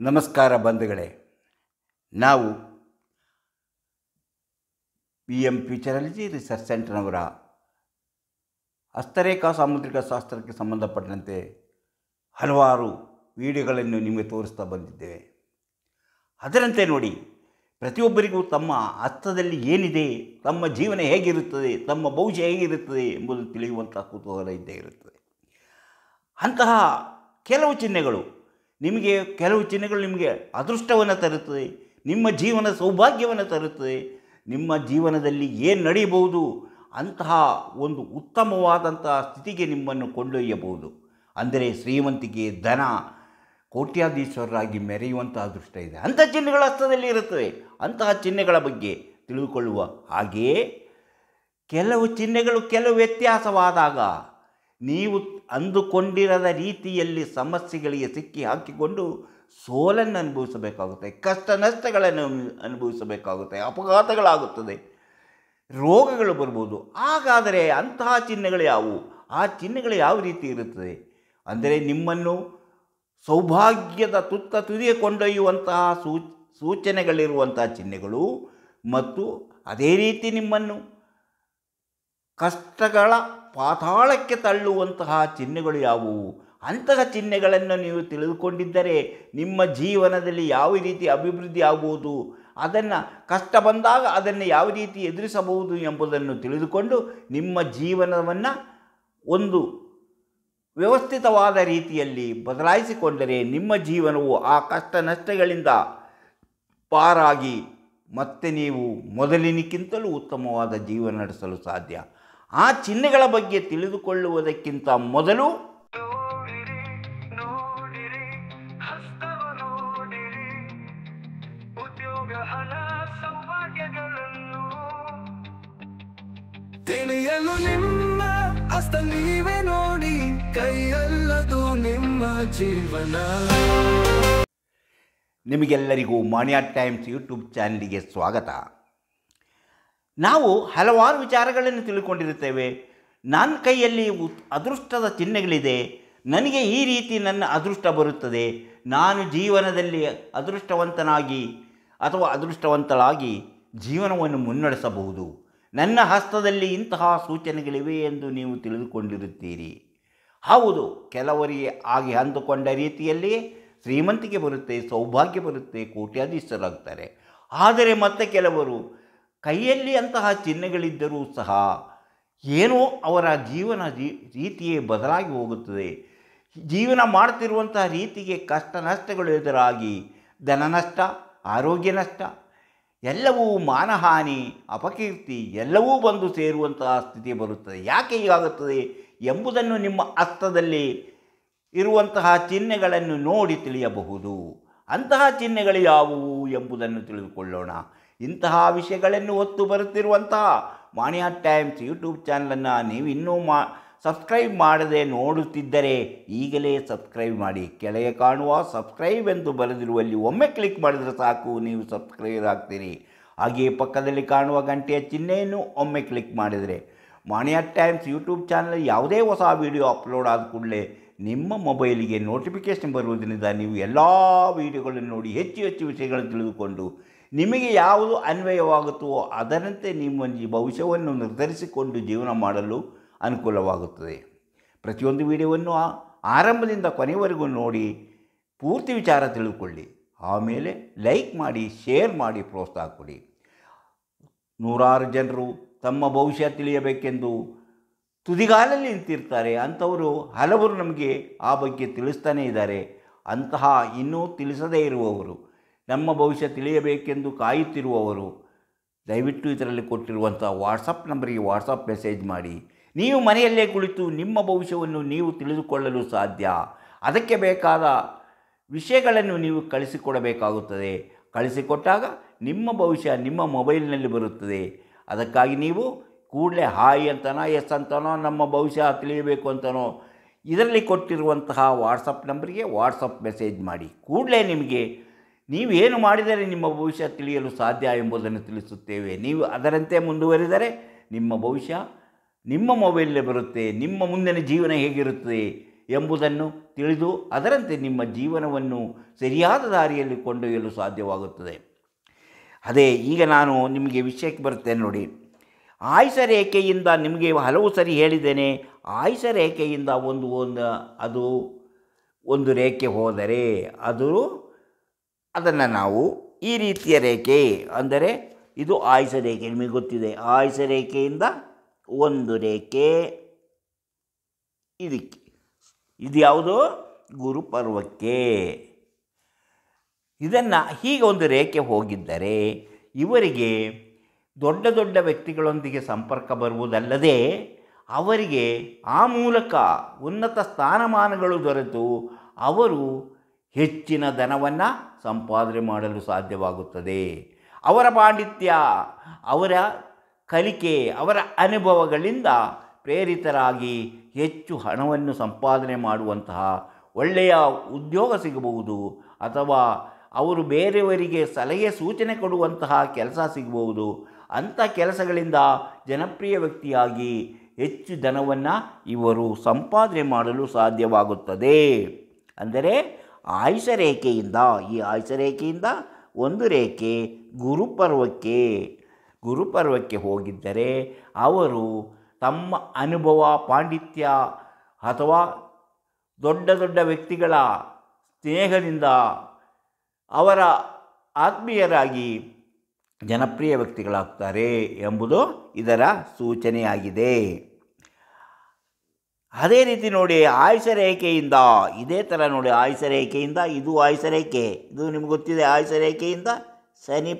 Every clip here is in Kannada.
ನಮಸ್ಕಾರ ಬಂಧುಗಳೇ. ನಾವು PM ಫ್ಯೂಚರಾಲಜಿ ರಿಸರ್ಚ್ ಸೆಂಟರ್ನವರ ಹಸ್ತರೇಖಾ ಸಾಮುದ್ರಿಕ ಶಾಸ್ತ್ರಕ್ಕೆ ಸಂಬಂಧಪಟ್ಟಂತೆ ಹಲವಾರು ವಿಡಿಯೋಗಳನ್ನು ನಿಮಗೆ ತೋರಿಸ್ತಾ ಬಂದಿದ್ದೇವೆ. ಅದರಂತೆ ನೋಡಿ, ಪ್ರತಿಯೊಬ್ಬರಿಗೂ ತಮ್ಮ ಹಸ್ತದಲ್ಲಿ ಏನಿದೆ, ತಮ್ಮ ಜೀವನ ಹೇಗಿರುತ್ತದೆ, ತಮ್ಮ ಭವಿಷ್ಯ ಹೇಗಿರುತ್ತದೆ ಎಂಬುದು ತಿಳಿಯುವಂಥ ಕುತೂಹಲ ಇದ್ದೇ ಇರುತ್ತದೆ. ಅಂತಹ ಕೆಲವು ಚಿಹ್ನೆಗಳು ನಿಮಗೆ ಅದೃಷ್ಟವನ್ನು ತರುತ್ತದೆ, ನಿಮ್ಮ ಜೀವನ ಸೌಭಾಗ್ಯವನ್ನು ತರುತ್ತದೆ, ನಿಮ್ಮ ಜೀವನದಲ್ಲಿ ಏನು ನಡೆಯಬಹುದು ಅಂತಹ ಒಂದು ಉತ್ತಮವಾದಂತಹ ಸ್ಥಿತಿಗೆ ನಿಮ್ಮನ್ನು ಕೊಂಡೊಯ್ಯಬಹುದು. ಅಂದರೆ ಶ್ರೀಮಂತಿಕೆ, ಧನ, ಕೋಟ್ಯಾಧೀಶ್ವರರಾಗಿ ಮೆರೆಯುವಂಥ ಅದೃಷ್ಟ ಇದೆ. ಅಂಥ ಚಿಹ್ನೆಗಳ ಹಸ್ತದಲ್ಲಿ ಇರುತ್ತವೆ. ಅಂತಹ ಚಿಹ್ನೆಗಳ ಬಗ್ಗೆ ತಿಳಿದುಕೊಳ್ಳುವ ಹಾಗೆಯೇ ಕೆಲವು ಚಿಹ್ನೆಗಳು ಕೆಲವು ವ್ಯತ್ಯಾಸವಾದಾಗ ನೀವು ಅಂದುಕೊಂಡಿರದ ರೀತಿಯಲ್ಲಿ ಸಮಸ್ಯೆಗಳಿಗೆ ಸಿಕ್ಕಿ ಹಾಕಿಕೊಂಡು ಸೋಲನ್ನು ಅನುಭವಿಸಬೇಕಾಗುತ್ತೆ, ಕಷ್ಟ ನಷ್ಟಗಳನ್ನು ಅನುಭವಿಸಬೇಕಾಗುತ್ತೆ, ಅಪಘಾತಗಳಾಗುತ್ತದೆ, ರೋಗಗಳು ಬರ್ಬೋದು. ಹಾಗಾದರೆ ಅಂತಹ ಚಿಹ್ನೆಗಳು ಯಾವುವು? ಆ ಚಿಹ್ನೆಗಳು ಯಾವ ರೀತಿ ಇರುತ್ತದೆ ಅಂದರೆ ನಿಮ್ಮನ್ನು ಸೌಭಾಗ್ಯದ ತುದಿಗೆ ಕೊಂಡೊಯ್ಯುವಂತಹ ಸೂಚನೆಗಳಿರುವಂತಹ ಚಿಹ್ನೆಗಳು ಮತ್ತು ಅದೇ ರೀತಿ ನಿಮ್ಮನ್ನು ಕಷ್ಟಗಳ ಪಾತಾಳಕ್ಕೆ ತಳ್ಳುವಂತಹ ಚಿಹ್ನೆಗಳು ಯಾವುವು? ಅಂತಹ ಚಿಹ್ನೆಗಳನ್ನು ನೀವು ತಿಳಿದುಕೊಂಡಿದ್ದರೆ ನಿಮ್ಮ ಜೀವನದಲ್ಲಿ ಯಾವ ರೀತಿ ಅಭಿವೃದ್ಧಿ ಆಗುವುದು, ಅದನ್ನು ಕಷ್ಟ ಬಂದಾಗ ಅದನ್ನು ಯಾವ ರೀತಿ ಎದುರಿಸಬಹುದು ಎಂಬುದನ್ನು ತಿಳಿದುಕೊಂಡು ನಿಮ್ಮ ಜೀವನವನ್ನು ಒಂದು ವ್ಯವಸ್ಥಿತವಾದ ರೀತಿಯಲ್ಲಿ ಬದಲಾಯಿಸಿಕೊಂಡರೆ ನಿಮ್ಮ ಜೀವನವು ಆ ಕಷ್ಟ ನಷ್ಟಗಳಿಂದ ಪಾರಾಗಿ ಮತ್ತೆ ನೀವು ಮೊದಲಿನಕ್ಕಿಂತಲೂ ಉತ್ತಮವಾದ ಜೀವನ ನಡೆಸಲು ಸಾಧ್ಯ. ಆ ಚಿಹ್ನೆಗಳ ಬಗ್ಗೆ ತಿಳಿದುಕೊಳ್ಳುವುದಕ್ಕಿಂತ ಮೊದಲು ತಿಳಿಯಲು ನಿಮ್ಮ ಹಸ್ತ ನೀವೇ ನೋಡಿ, ಕೈಯಲ್ಲದು ನಿಮ್ಮ ಜೀವನ. ನಿಮಗೆಲ್ಲರಿಗೂ ಮಾಣಿಯಾ ಟೈಮ್ಸ್ ಯೂಟ್ಯೂಬ್ ಚಾನಲಿಗೆ ಸ್ವಾಗತ. ನಾವು ಹಲವಾರು ವಿಚಾರಗಳನ್ನು ತಿಳ್ಕೊಂಡಿರುತ್ತೇವೆ. ನನ್ನ ಕೈಯಲ್ಲಿ ಅದೃಷ್ಟದ ಚಿಹ್ನೆಗಳಿದೆ, ನನಗೆ ಈ ರೀತಿ ನನ್ನ ಅದೃಷ್ಟ ಬರುತ್ತದೆ, ನಾನು ಜೀವನದಲ್ಲಿ ಅದೃಷ್ಟವಂತನಾಗಿ ಅಥವಾ ಅದೃಷ್ಟವಂತಳಾಗಿ ಜೀವನವನ್ನು ಮುನ್ನಡೆಸಬಹುದು, ನನ್ನ ಹಸ್ತದಲ್ಲಿ ಇಂತಹ ಸೂಚನೆಗಳಿವೆ ಎಂದು ನೀವು ತಿಳಿದುಕೊಂಡಿರುತ್ತೀರಿ. ಹೌದು, ಕೆಲವರಿಗೆ ಹಾಗೆ ಅಂದುಕೊಂಡ ರೀತಿಯಲ್ಲಿಯೇ ಶ್ರೀಮಂತಿಕೆ ಬರುತ್ತೆ, ಸೌಭಾಗ್ಯ ಬರುತ್ತೆ, ಕೋಟ್ಯಾಧೀಶರಾಗ್ತಾರೆ. ಆದರೆ ಮತ್ತೆ ಕೆಲವರು ಕೈಯಲ್ಲಿ ಅಂತಹ ಚಿಹ್ನೆಗಳಿದ್ದರೂ ಸಹ ಏನೋ ಅವರ ಜೀವನ ರೀತಿಯೇ ಬದಲಾಗಿ ಹೋಗುತ್ತದೆ. ಜೀವನ ಮಾಡ್ತಿರುವಂತಹ ರೀತಿಗೆ ಕಷ್ಟ ನಷ್ಟಗಳು ಎದುರಾಗಿ ಧನ ನಷ್ಟ, ಆರೋಗ್ಯ ನಷ್ಟ, ಎಲ್ಲವೂ ಮಾನಹಾನಿ, ಅಪಕೀರ್ತಿ ಎಲ್ಲವೂ ಬಂದು ಸೇರುವಂತಹ ಸ್ಥಿತಿ ಬರುತ್ತದೆ. ಯಾಕೆ ಹೀಗಾಗುತ್ತದೆ ಎಂಬುದನ್ನು ನಿಮ್ಮ ಹಸ್ತದಲ್ಲಿ ಇರುವಂತಹ ಚಿಹ್ನೆಗಳನ್ನು ನೋಡಿ ತಿಳಿಯಬಹುದು. ಅಂತಹ ಚಿಹ್ನೆಗಳು ಯಾವುವು ಎಂಬುದನ್ನು ತಿಳಿದುಕೊಳ್ಳೋಣ. ಇಂತಹ ವಿಷಯಗಳನ್ನು ಹೊತ್ತು ಬರುತ್ತಿರುವಂತಹ ಮಾಣಿಯಾ ಟೈಮ್ಸ್ ಯೂಟ್ಯೂಬ್ ಚಾನಲನ್ನು ನೀವು ಇನ್ನೂ ಸಬ್ಸ್ಕ್ರೈಬ್ ಮಾಡದೆ ನೋಡುತ್ತಿದ್ದರೆ ಈಗಲೇ ಸಬ್ಸ್ಕ್ರೈಬ್ ಮಾಡಿ. ಕೆಳಗೆ ಕಾಣುವ ಸಬ್ಸ್ಕ್ರೈಬ್ ಎಂದು ಬರೆದಿರುವಲ್ಲಿ ಒಮ್ಮೆ ಕ್ಲಿಕ್ ಮಾಡಿದರೆ ಸಾಕು, ನೀವು ಸಬ್ಸ್ಕ್ರೈಬ್ ಆಗ್ತೀರಿ. ಹಾಗೆಯೇ ಪಕ್ಕದಲ್ಲಿ ಕಾಣುವ ಗಂಟೆಯ ಚಿಹ್ನೆಯನ್ನು ಒಮ್ಮೆ ಕ್ಲಿಕ್ ಮಾಡಿದರೆ ಮಾಣಿಯಾ ಟೈಮ್ಸ್ ಯೂಟ್ಯೂಬ್ ಚಾನಲ್ ಯಾವುದೇ ಹೊಸ ವಿಡಿಯೋ ಅಪ್ಲೋಡ್ ಆದ ಕೂಡಲೇ ನಿಮ್ಮ ಮೊಬೈಲಿಗೆ ನೋಟಿಫಿಕೇಷನ್ ಬರುವುದರಿಂದ ನೀವು ಎಲ್ಲ ವಿಡಿಯೋಗಳನ್ನು ನೋಡಿ ಹೆಚ್ಚು ಹೆಚ್ಚು ವಿಷಯಗಳನ್ನು ತಿಳಿದುಕೊಂಡು ನಿಮಗೆ ಯಾವುದು ಅನ್ವಯವಾಗುತ್ತೋ ಅದರಂತೆ ನಿಮ್ಮ ಭವಿಷ್ಯವನ್ನು ನಿರ್ಧರಿಸಿಕೊಂಡು ಜೀವನ ಮಾಡಲು ಅನುಕೂಲವಾಗುತ್ತದೆ. ಪ್ರತಿಯೊಂದು ವಿಡಿಯೋವನ್ನು ಆರಂಭದಿಂದ ಕೊನೆಯವರೆಗೂ ನೋಡಿ ಪೂರ್ತಿ ವಿಚಾರ ತಿಳಿದುಕೊಳ್ಳಿ. ಆಮೇಲೆ ಲೈಕ್ ಮಾಡಿ, ಶೇರ್ ಮಾಡಿ, ಪ್ರೋತ್ಸಾಹ ಕೊಡಿ. ನೂರಾರು ಜನರು ತಮ್ಮ ಭವಿಷ್ಯ ತಿಳಿಯಬೇಕೆಂದು ತುದಿಗಾಲಲ್ಲಿ ನಿಂತಿರ್ತಾರೆ. ಅಂಥವರು ಹಲವರು ನಮಗೆ ಆ ಬಗ್ಗೆ ತಿಳಿಸ್ತಾನೇ ಇದ್ದಾರೆ. ಅಂತಹ ಇನ್ನೂ ತಿಳಿಸದೇ ಇರುವವರು, ನಮ್ಮ ಭವಿಷ್ಯ ತಿಳಿಯಬೇಕೆಂದು ಕಾಯುತ್ತಿರುವವರು ದಯವಿಟ್ಟು ಇದರಲ್ಲಿ ಕೊಟ್ಟಿರುವಂಥ ವಾಟ್ಸಪ್ ನಂಬರಿಗೆ ವಾಟ್ಸಪ್ ಮೆಸೇಜ್ ಮಾಡಿ. ನೀವು ಮನೆಯಲ್ಲೇ ಕುಳಿತು ನಿಮ್ಮ ಭವಿಷ್ಯವನ್ನು ನೀವು ತಿಳಿದುಕೊಳ್ಳಲು ಸಾಧ್ಯ. ಅದಕ್ಕೆ ಬೇಕಾದ ವಿಷಯಗಳನ್ನು ನೀವು ಕಳಿಸಿಕೊಡಬೇಕಾಗುತ್ತದೆ. ಕಳಿಸಿಕೊಟ್ಟಾಗ ನಿಮ್ಮ ಭವಿಷ್ಯ ನಿಮ್ಮ ಮೊಬೈಲ್ನಲ್ಲಿ ಬರುತ್ತದೆ. ಅದಕ್ಕಾಗಿ ನೀವು ಕೂಡಲೇ ಹಾಯ್ ಅಂತನೋ ಎಸ್ ಅಂತನೋ ನಮ್ಮ ಭವಿಷ್ಯ ತಿಳಿಯಬೇಕು ಅಂತನೋ ಇದರಲ್ಲಿ ಕೊಟ್ಟಿರುವಂತಹ ವಾಟ್ಸಪ್ ನಂಬರಿಗೆ ವಾಟ್ಸಪ್ ಮೆಸೇಜ್ ಮಾಡಿ. ಕೂಡಲೇ ನಿಮಗೆ ನೀವೇನು ಮಾಡಿದರೆ ನಿಮ್ಮ ಭವಿಷ್ಯ ತಿಳಿಯಲು ಸಾಧ್ಯ ಎಂಬುದನ್ನು ತಿಳಿಸುತ್ತೇವೆ. ನೀವು ಅದರಂತೆ ಮುಂದುವರಿದರೆ ನಿಮ್ಮ ಭವಿಷ್ಯ ನಿಮ್ಮ ಮೊಬೈಲೇ ಬರುತ್ತೆ. ನಿಮ್ಮ ಮುಂದಿನ ಜೀವನ ಹೇಗಿರುತ್ತದೆ ಎಂಬುದನ್ನು ತಿಳಿದು ಅದರಂತೆ ನಿಮ್ಮ ಜೀವನವನ್ನು ಸರಿಯಾದ ದಾರಿಯಲ್ಲಿ ಕೊಂಡೊಯ್ಯಲು ಸಾಧ್ಯವಾಗುತ್ತದೆ. ಅದೇ ಈಗ ನಾನು ನಿಮಗೆ ವಿಷಯಕ್ಕೆ ಬರ್ತೇನೆ ನೋಡಿ. ಆಯುಷ ರೇಖೆಯಿಂದ ನಿಮಗೆ ಹಲವು ಸರಿ ಹೇಳಿದ್ದೇನೆ. ಆಯುಷ ರೇಖೆಯಿಂದ ಅದು ಒಂದು ರೇಖೆ ಹೋದರೆ ಅದನ್ನು ನಾವು ಈ ರೀತಿಯ ರೇಖೆ ಅಂದರೆ ಇದು ಆಯುಷ ರೇಖೆ, ನಿಮಗೆ ಗೊತ್ತಿದೆ. ಆಯುಷ ರೇಖೆಯಿಂದ ಒಂದು ರೇಖೆ ಇದು ಯಾವುದು? ಗುರುಪರ್ವಕ್ಕೆ. ಇದನ್ನು ಹೀಗೆ ಒಂದು ರೇಖೆ ಹೋಗಿದ್ದರೆ ಇವರಿಗೆ ದೊಡ್ಡ ದೊಡ್ಡ ವ್ಯಕ್ತಿಗಳೊಂದಿಗೆ ಸಂಪರ್ಕ ಬರುವುದಲ್ಲದೆ ಅವರಿಗೆ ಆ ಮೂಲಕ ಉನ್ನತ ಸ್ಥಾನಮಾನಗಳು ದೊರೆತು ಅವರು ಹೆಚ್ಚಿನ ಧನವನ್ನು ಸಂಪಾದನೆ ಮಾಡಲು ಸಾಧ್ಯವಾಗುತ್ತದೆ. ಅವರ ಪಾಂಡಿತ್ಯ, ಅವರ ಕಲಿಕೆ, ಅವರ ಅನುಭವಗಳಿಂದ ಪ್ರೇರಿತರಾಗಿ ಹೆಚ್ಚು ಹಣವನ್ನು ಸಂಪಾದನೆ ಮಾಡುವಂತಹ ಒಳ್ಳೆಯ ಉದ್ಯೋಗ ಸಿಗಬಹುದು, ಅಥವಾ ಅವರು ಬೇರೆಯವರಿಗೆ ಸಲಹೆ ಸೂಚನೆ ಕೊಡುವಂತಹ ಕೆಲಸ ಸಿಗಬಹುದು. ಅಂಥ ಕೆಲಸಗಳಿಂದ ಜನಪ್ರಿಯ ವ್ಯಕ್ತಿಯಾಗಿ ಹೆಚ್ಚು ಧನವನ್ನು ಇವರು ಸಂಪಾದನೆ ಮಾಡಲು ಸಾಧ್ಯವಾಗುತ್ತದೆ. ಅಂದರೆ ಆಯುಷ ರೇಖೆಯಿಂದ, ಈ ಆಯುಷ ರೇಖೆಯಿಂದ ಒಂದು ರೇಖೆ ಗುರುಪರ್ವಕ್ಕೆ ಹೋಗಿದ್ದರೆ ಅವರು ತಮ್ಮ ಅನುಭವ, ಪಾಂಡಿತ್ಯ ಅಥವಾ ದೊಡ್ಡ ದೊಡ್ಡ ವ್ಯಕ್ತಿಗಳ ಸ್ನೇಹದಿಂದ ಅವರ ಆತ್ಮೀಯರಾಗಿ ಜನಪ್ರಿಯ ವ್ಯಕ್ತಿಗಳಾಗ್ತಾರೆ ಎಂಬುದು ಇದರ ಸೂಚನೆಯಾಗಿದೆ. ಅದೇ ರೀತಿ ನೋಡಿ, ಆಯುಷ ರೇಖೆಯಿಂದ ಇದೇ ಥರ ನೋಡಿ, ಆಯುಷ ರೇಖೆಯಿಂದ ಇದು ಆಯುಷ ರೇಖೆ, ಇದು ನಿಮ್ಗೆ ಗೊತ್ತಿದೆ. ಆಯುಷ ರೇಖೆಯಿಂದ ಶನಿ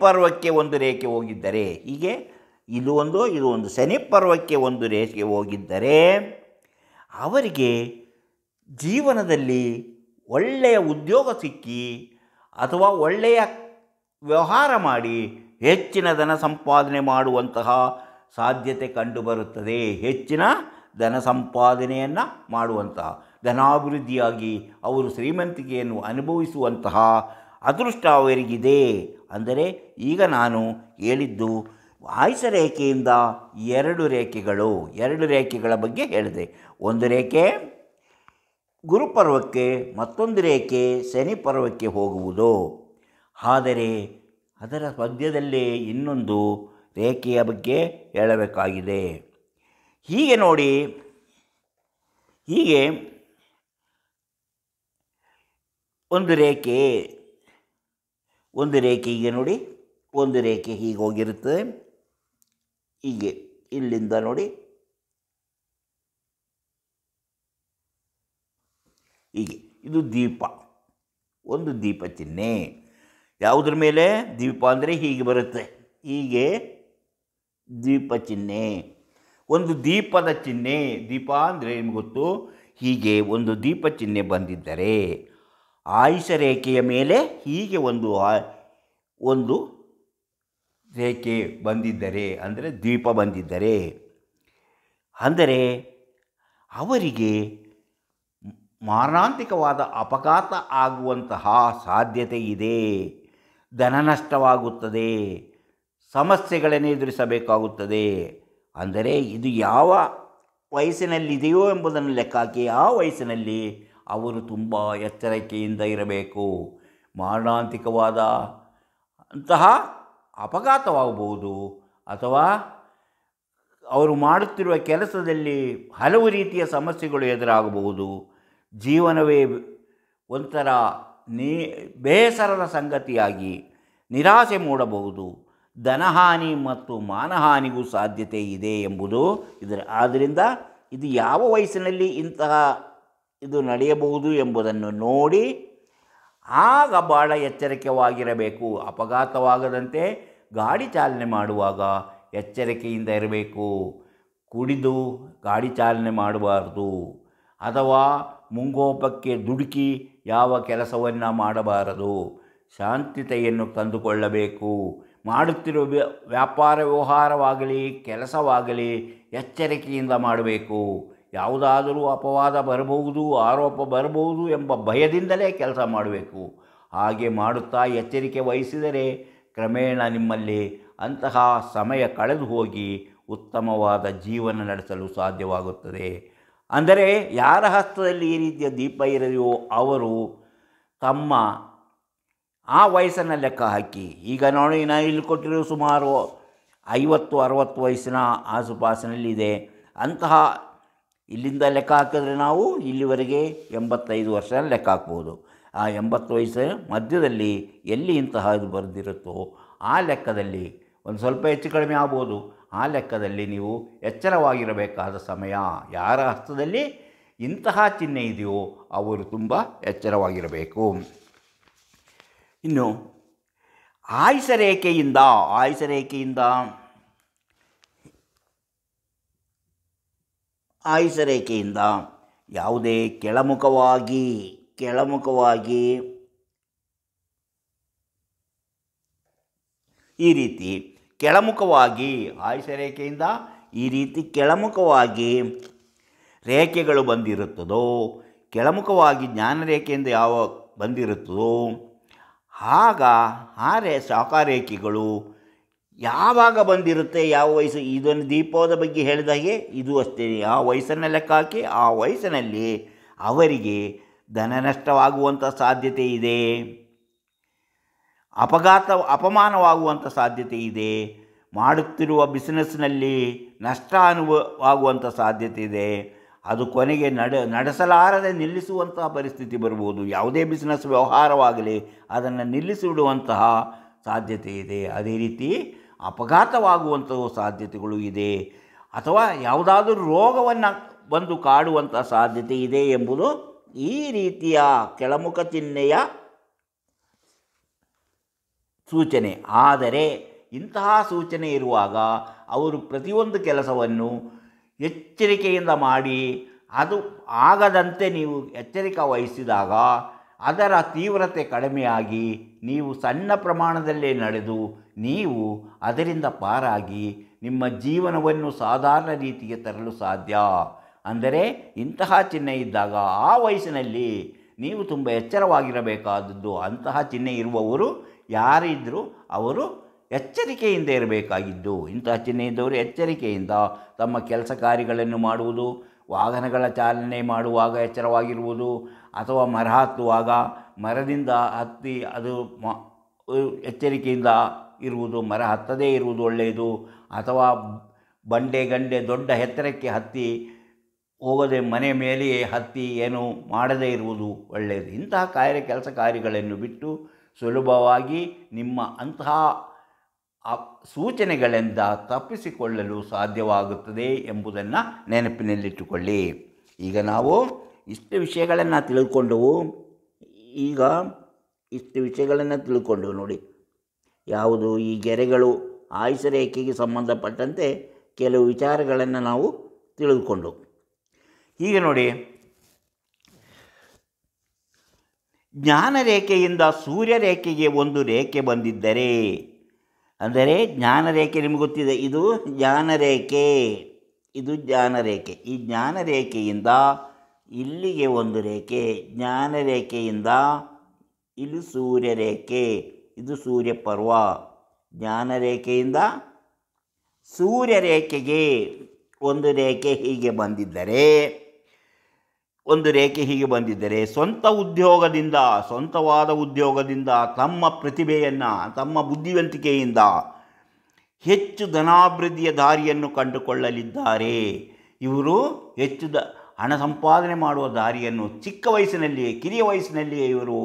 ಪರ್ವಕ್ಕೆ ಒಂದು ರೇಖೆ ಹೋಗಿದ್ದರೆ, ಹೀಗೆ ಇದು ಒಂದು ಶನಿ ಪರ್ವಕ್ಕೆ ಒಂದು ರೇಖೆ ಹೋಗಿದ್ದರೆ ಅವರಿಗೆ ಜೀವನದಲ್ಲಿ ಒಳ್ಳೆಯ ಉದ್ಯೋಗ ಸಿಕ್ಕಿ ಅಥವಾ ಒಳ್ಳೆಯ ವ್ಯವಹಾರ ಮಾಡಿ ಹೆಚ್ಚಿನ ಧನ ಸಂಪಾದನೆ ಮಾಡುವಂತಹ ಸಾಧ್ಯತೆ ಕಂಡುಬರುತ್ತದೆ. ಹೆಚ್ಚಿನ ಧನ ಸಂಪಾದನೆಯನ್ನು ಮಾಡುವಂತಹ, ಧನಾಭಿವೃದ್ಧಿಯಾಗಿ ಅವರು ಶ್ರೀಮಂತಿಕೆಯನ್ನು ಅನುಭವಿಸುವಂತಹ ಅದೃಷ್ಟ ಅವರಿಗಿದೆ. ಅಂದರೆ ಈಗ ನಾನು ಹೇಳಿದ್ದು ಆಯುಷ ರೇಖೆಯಿಂದ ಎರಡು ರೇಖೆಗಳ ಬಗ್ಗೆ ಹೇಳಿದೆ. ಒಂದು ರೇಖೆ ಗುರುಪರ್ವಕ್ಕೆ, ಮತ್ತೊಂದು ರೇಖೆ ಶನಿ ಪರ್ವಕ್ಕೆ ಹೋಗುವುದು. ಆದರೆ ಅದರ ಮಧ್ಯದಲ್ಲೇ ಇನ್ನೊಂದು ರೇಖೆಯ ಬಗ್ಗೆ ಹೇಳಬೇಕಾಗಿದೆ. ಹೀಗೆ ನೋಡಿ, ಹೀಗೆ ಒಂದು ರೇಖೆ ಹೀಗೆ ನೋಡಿ, ಒಂದು ರೇಖೆ ಹೀಗೆ ಹೋಗಿರುತ್ತದೆ. ಹೀಗೆ ಇಲ್ಲಿಂದ ನೋಡಿ, ಹೀಗೆ ಇದು ದೀಪ, ಒಂದು ದೀಪ ಚಿಹ್ನೆ. ಯಾವುದ್ರ ಮೇಲೆ? ದೀಪ ಅಂದರೆ ಹೀಗೆ ಬರುತ್ತೆ, ಹೀಗೆ ದೀಪ ಚಿಹ್ನೆ, ಒಂದು ದೀಪದ ಚಿಹ್ನೆ. ದೀಪ ಅಂದರೆ ನಿಮ್ಗೆ ಗೊತ್ತು. ಹೀಗೆ ಒಂದು ದೀಪ ಚಿಹ್ನೆ ಬಂದಿದ್ದರೆ ಆಯುಷ ರೇಖೆಯ ಮೇಲೆ ಹೀಗೆ ಒಂದು ರೇಖೆ ಬಂದಿದ್ದರೆ, ಅಂದರೆ ದೀಪ ಬಂದಿದ್ದರೆ, ಅಂದರೆ ಅವರಿಗೆ ಮಾರಣಾಂತಿಕವಾದ ಅಪಘಾತ ಆಗುವಂತಹ ಸಾಧ್ಯತೆ ಇದೆ. ಧನ ನಷ್ಟವಾಗುತ್ತದೆ, ಸಮಸ್ಯೆಗಳನ್ನು ಎದುರಿಸಬೇಕಾಗುತ್ತದೆ. ಅಂದರೆ ಇದು ಯಾವ ವಯಸ್ಸಿನಲ್ಲಿದೆಯೋ ಎಂಬುದನ್ನು ಲೆಕ್ಕಾಕಿ ಆ ವಯಸ್ಸಿನಲ್ಲಿ ಅವರು ತುಂಬ ಎಚ್ಚರಿಕೆಯಿಂದ ಇರಬೇಕು. ಮಾರಣಾಂತಿಕವಾದ ಅಂತಹ ಅಪಘಾತವಾಗಬಹುದು, ಅಥವಾ ಅವರು ಮಾಡುತ್ತಿರುವ ಕೆಲಸದಲ್ಲಿ ಹಲವು ರೀತಿಯ ಸಮಸ್ಯೆಗಳು ಎದುರಾಗಬಹುದು. ಜೀವನವೇ ಒಂಥರ ಬೇಸರದ ಸಂಗತಿಯಾಗಿ ನಿರಾಸೆ ಮೂಡಬಹುದು. ಧನಹಾನಿ ಮತ್ತು ಮಾನಹಾನಿಗೂ ಸಾಧ್ಯತೆ ಇದೆ ಎಂಬುದು ಆದ್ದರಿಂದ ಇದು ಯಾವ ವಯಸ್ಸಿನಲ್ಲಿ ಇದು ನಡೆಯಬಹುದು ಎಂಬುದನ್ನು ನೋಡಿ ಆಗ ಭಾಳ ಎಚ್ಚರಿಕೆವಾಗಿರಬೇಕು. ಅಪಘಾತವಾಗದಂತೆ ಗಾಡಿ ಚಾಲನೆ ಮಾಡುವಾಗ ಎಚ್ಚರಿಕೆಯಿಂದ ಇರಬೇಕು. ಕುಡಿದು ಗಾಡಿ ಚಾಲನೆ ಮಾಡಬಾರ್ದು, ಅಥವಾ ಮುಂಗೋಪಕ್ಕೆ ದುಡುಕಿ ಯಾವ ಕೆಲಸವನ್ನು ಮಾಡಬಾರದು. ಶಾಂತತೆಯನ್ನು ತಂದುಕೊಳ್ಳಬೇಕು. ಮಾಡುತ್ತಿರುವ ವ್ಯಾಪಾರ ವ್ಯವಹಾರವಾಗಲಿ ಕೆಲಸವಾಗಲಿ ಎಚ್ಚರಿಕೆಯಿಂದ ಮಾಡಬೇಕು. ಯಾವುದಾದರೂ ಅಪವಾದ ಬರಬಹುದು, ಆರೋಪ ಬರಬಹುದು ಎಂಬ ಭಯದಿಂದಲೇ ಕೆಲಸ ಮಾಡಬೇಕು. ಹಾಗೆ ಮಾಡುತ್ತಾ ಎಚ್ಚರಿಕೆ ವಹಿಸಿದರೆ ಕ್ರಮೇಣ ನಿಮ್ಮಲ್ಲಿ ಅಂತಹ ಸಮಯ ಕಳೆದು ಹೋಗಿ ಉತ್ತಮವಾದ ಜೀವನ ನಡೆಸಲು ಸಾಧ್ಯವಾಗುತ್ತದೆ. ಅಂದರೆ ಯಾರ ಹಸ್ತದಲ್ಲಿ ಈ ರೀತಿಯ ದೀಪ ಇರದೆಯೋ ಅವರು ತಮ್ಮ ಆ ವಯಸ್ಸನ್ನು ಲೆಕ್ಕ ಹಾಕಿ, ಈಗ ನೋಡಿ ನಾನು ಇಲ್ಲಿ ಕೊಟ್ಟಿರೋ ಸುಮಾರು 50-60 ವಯಸ್ಸಿನ ಆಸುಪಾಸಿನಲ್ಲಿದೆ. ಅಂತಹ ಇಲ್ಲಿಂದ ಲೆಕ್ಕ ಹಾಕಿದ್ರೆ ನಾವು ಇಲ್ಲಿವರೆಗೆ 85 ವರ್ಷ ಲೆಕ್ಕ ಹಾಕ್ಬೋದು. ಆ 80 ವಯಸ್ಸು ಮಧ್ಯದಲ್ಲಿ ಎಲ್ಲಿ ಇಂತಹ ಇದು ಬರೆದಿರುತ್ತೋ ಆ ಲೆಕ್ಕದಲ್ಲಿ ಒಂದು ಸ್ವಲ್ಪ ಹೆಚ್ಚು ಕಡಿಮೆ ಆಗ್ಬೋದು. ಆ ಲೆಕ್ಕದಲ್ಲಿ ನೀವು ಎಚ್ಚರವಾಗಿರಬೇಕಾದ ಸಮಯ. ಯಾರ ಹಸ್ತದಲ್ಲಿ ಇಂತಹ ಚಿಹ್ನೆ ಇದೆಯೋ ಅವರು ತುಂಬ ಎಚ್ಚರವಾಗಿರಬೇಕು. ಇನ್ನು ಆಯುಷರೇಖೆಯಿಂದ ಯಾವುದೇ ಕೆಳಮುಖವಾಗಿ ಈ ರೀತಿ ಆಯುಷರೇಖೆಯಿಂದ ಈ ರೀತಿ ಕೆಳಮುಖವಾಗಿ ರೇಖೆಗಳು ಬಂದಿರುತ್ತದೋ, ಕೆಳಮುಖವಾಗಿ ಜ್ಞಾನರೇಖೆಯಿಂದ ಯಾವ ಬಂದಿರುತ್ತದೋ ಆಗ ಶಾಖಾರೇಖೆಗಳು ಯಾವಾಗ ಬಂದಿರುತ್ತೆ, ಯಾವ ವಯಸ್ಸು, ಇದೊಂದು ದೀಪದ ಬಗ್ಗೆ ಹೇಳಿದಾಗೆ ಇದು ಅಷ್ಟೇ. ಆ ವಯಸ್ಸನ್ನು ಲೆಕ್ಕ ಹಾಕಿ ಆ ವಯಸ್ಸಿನಲ್ಲಿ ಅವರಿಗೆ ಧನ ನಷ್ಟವಾಗುವಂಥ ಸಾಧ್ಯತೆ ಇದೆ, ಅಪಮಾನವಾಗುವಂಥ ಸಾಧ್ಯತೆ ಇದೆ, ಮಾಡುತ್ತಿರುವ ಬಿಸ್ನೆಸ್ನಲ್ಲಿ ನಷ್ಟ ಆಗುವಂಥ ಸಾಧ್ಯತೆ ಇದೆ. ಅದು ಕೊನೆಗೆ ನಡೆಸಲಾರದೆ ನಿಲ್ಲಿಸುವಂತಹ ಪರಿಸ್ಥಿತಿ ಬರ್ಬೋದು. ಯಾವುದೇ ಬಿಸ್ನೆಸ್ ವ್ಯವಹಾರವಾಗಲಿ ಅದನ್ನು ನಿಲ್ಲಿಸಿಬಿಡುವಂತಹ ಸಾಧ್ಯತೆ ಇದೆ. ಅದೇ ರೀತಿ ಅಪಘಾತವಾಗುವಂತಹ ಸಾಧ್ಯತೆಗಳು ಇದೆ, ಅಥವಾ ಯಾವುದಾದ್ರೂ ರೋಗವನ್ನು ಬಂದು ಕಾಡುವಂಥ ಸಾಧ್ಯತೆ ಇದೆ ಎಂಬುದು ಈ ರೀತಿಯ ಕೆಳಮುಖ ಚಿಹ್ನೆಯ ಸೂಚನೆ. ಆದರೆ ಇಂತಹ ಸೂಚನೆ ಇರುವಾಗ ಅವರು ಪ್ರತಿಯೊಂದು ಕೆಲಸವನ್ನು ಎಚ್ಚರಿಕೆಯಿಂದ ಮಾಡಿ ಅದು ಆಗದಂತೆ ನೀವು ಎಚ್ಚರಿಕೆ ವಹಿಸಿದಾಗ ಅದರ ತೀವ್ರತೆ ಕಡಿಮೆಯಾಗಿ ನೀವು ಸಣ್ಣ ಪ್ರಮಾಣದಲ್ಲೇ ನಡೆದು ನೀವು ಅದರಿಂದ ಪಾರಾಗಿ ನಿಮ್ಮ ಜೀವನವನ್ನು ಸಾಧಾರಣ ರೀತಿಗೆ ತರಲು ಸಾಧ್ಯ. ಅಂದರೆ ಇಂತಹ ಚಿಹ್ನೆ ಇದ್ದಾಗ ಆ ವಯಸ್ಸಿನಲ್ಲಿ ನೀವು ತುಂಬ ಎಚ್ಚರವಾಗಿರಬೇಕಾದದ್ದು. ಅಂತಹ ಚಿಹ್ನೆ ಇರುವವರು ಯಾರಿದ್ದರೂ ಅವರು ಎಚ್ಚರಿಕೆಯಿಂದ ಇರಬೇಕಾಗಿದ್ದು. ಇಂತಹ ಚಿಹ್ನೆ ಇದ್ದವರು ಎಚ್ಚರಿಕೆಯಿಂದ ತಮ್ಮ ಕೆಲಸ ಕಾರ್ಯಗಳನ್ನು ಮಾಡುವುದು, ವಾಹನಗಳ ಚಾಲನೆ ಮಾಡುವಾಗ ಎಚ್ಚರವಾಗಿರುವುದು, ಅಥವಾ ಮರ ಹತ್ತುವಾಗ ಮರದಿಂದ ಹತ್ತಿ ಅದು ಎಚ್ಚರಿಕೆಯಿಂದ ಇರುವುದು, ಮರ ಹತ್ತದೇ ಇರುವುದು ಒಳ್ಳೆಯದು. ಅಥವಾ ಗಂಡೆ ದೊಡ್ಡ ಎತ್ತರಕ್ಕೆ ಹತ್ತಿ ಹೋಗದೆ ಮನೆ ಮೇಲೆಯೇ ಹತ್ತಿ ಏನು ಮಾಡದೇ ಇರುವುದು ಒಳ್ಳೆಯದು. ಇಂತಹ ಕೆಲಸ ಕಾರ್ಯಗಳನ್ನು ಬಿಟ್ಟು ಸುಲಭವಾಗಿ ನಿಮ್ಮ ಅಂತಹ ಸೂಚನೆಗಳಿಂದ ತಪ್ಪಿಸಿಕೊಳ್ಳಲು ಸಾಧ್ಯವಾಗುತ್ತದೆ ಎಂಬುದನ್ನು ನೆನಪಿನಲ್ಲಿಟ್ಟುಕೊಳ್ಳಿ. ಈಗ ನಾವು ಇಷ್ಟು ವಿಷಯಗಳನ್ನು ತಿಳ್ಕೊಂಡು ನೋಡಿ, ಯಾವುದು ಈ ಗೆರೆಗಳು ಆಯುಷರೇಖೆಗೆ ಸಂಬಂಧಪಟ್ಟಂತೆ ಕೆಲವು ವಿಚಾರಗಳನ್ನು ನಾವು ತಿಳಿದುಕೊಂಡು, ಈಗ ನೋಡಿ ಜ್ಞಾನರೇಖೆಯಿಂದ ಸೂರ್ಯರೇಖೆಗೆ ಒಂದು ರೇಖೆ ಬಂದಿದ್ದರೆ, ಅಂದರೆ ಜ್ಞಾನರೇಖೆ ನಿಮಗೆ ಗೊತ್ತಿದೆ, ಇದು ಜ್ಞಾನರೇಖೆ. ಈ ಜ್ಞಾನರೇಖೆಯಿಂದ ಇಲ್ಲಿಗೆ ಒಂದು ರೇಖೆ, ಜ್ಞಾನರೇಖೆಯಿಂದ ಇಲ್ಲಿ ಸೂರ್ಯರೇಖೆ, ಇದು ಸೂರ್ಯಪರ್ವ. ಜ್ಞಾನರೇಖೆಯಿಂದ ಸೂರ್ಯರೇಖೆಗೆ ಒಂದು ರೇಖೆ ಹೀಗೆ ಬಂದಿದ್ದರೆ ಸ್ವಂತವಾದ ಉದ್ಯೋಗದಿಂದ ತಮ್ಮ ಪ್ರತಿಭೆಯನ್ನು, ತಮ್ಮ ಬುದ್ಧಿವಂತಿಕೆಯಿಂದ ಹೆಚ್ಚು ಧನಾಭಿವೃದ್ಧಿಯ ದಾರಿಯನ್ನು ಕಂಡುಕೊಳ್ಳಲಿದ್ದಾರೆ. ಇವರು ಹೆಚ್ಚು ಹಣ ಸಂಪಾದನೆ ಮಾಡುವ ದಾರಿಯನ್ನು ಚಿಕ್ಕ ವಯಸ್ಸಿನಲ್ಲಿಯೇ, ಕಿರಿಯ ವಯಸ್ಸಿನಲ್ಲಿಯೇ ಇವರು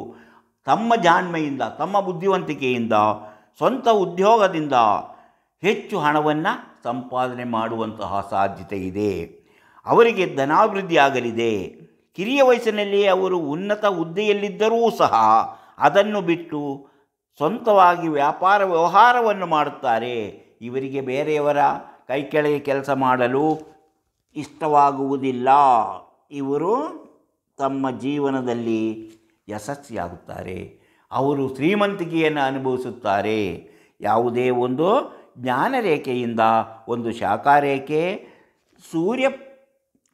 ತಮ್ಮ ಜಾಣ್ಮೆಯಿಂದ, ತಮ್ಮ ಬುದ್ಧಿವಂತಿಕೆಯಿಂದ, ಸ್ವಂತ ಉದ್ಯೋಗದಿಂದ ಹೆಚ್ಚು ಹಣವನ್ನು ಸಂಪಾದನೆ ಮಾಡುವಂತಹ ಸಾಧ್ಯತೆ ಇದೆ. ಅವರಿಗೆ ಧನಾಭಿವೃದ್ಧಿ ಆಗಲಿದೆ. ಕಿರಿಯ ವಯಸ್ಸಿನಲ್ಲಿ ಅವರು ಉನ್ನತ ಹುದ್ದೆಯಲ್ಲಿದ್ದರೂ ಸಹ ಅದನ್ನು ಬಿಟ್ಟು ಸ್ವಂತವಾಗಿ ವ್ಯವಹಾರವನ್ನು ಮಾಡುತ್ತಾರೆ. ಇವರಿಗೆ ಬೇರೆಯವರ ಕೈ ಕೆಳಗೆ ಕೆಲಸ ಮಾಡಲು ಇಷ್ಟವಾಗುವುದಿಲ್ಲ. ಇವರು ತಮ್ಮ ಜೀವನದಲ್ಲಿ ಯಶಸ್ವಿಯಾಗುತ್ತಾರೆ. ಅವರು ಶ್ರೀಮಂತಿಕೆಯನ್ನು ಅನುಭವಿಸುತ್ತಾರೆ. ಯಾವುದೇ ಒಂದು ಜ್ಞಾನರೇಖೆಯಿಂದ ಒಂದು ಶಾಖಾರೇಖೆ ಸೂರ್ಯ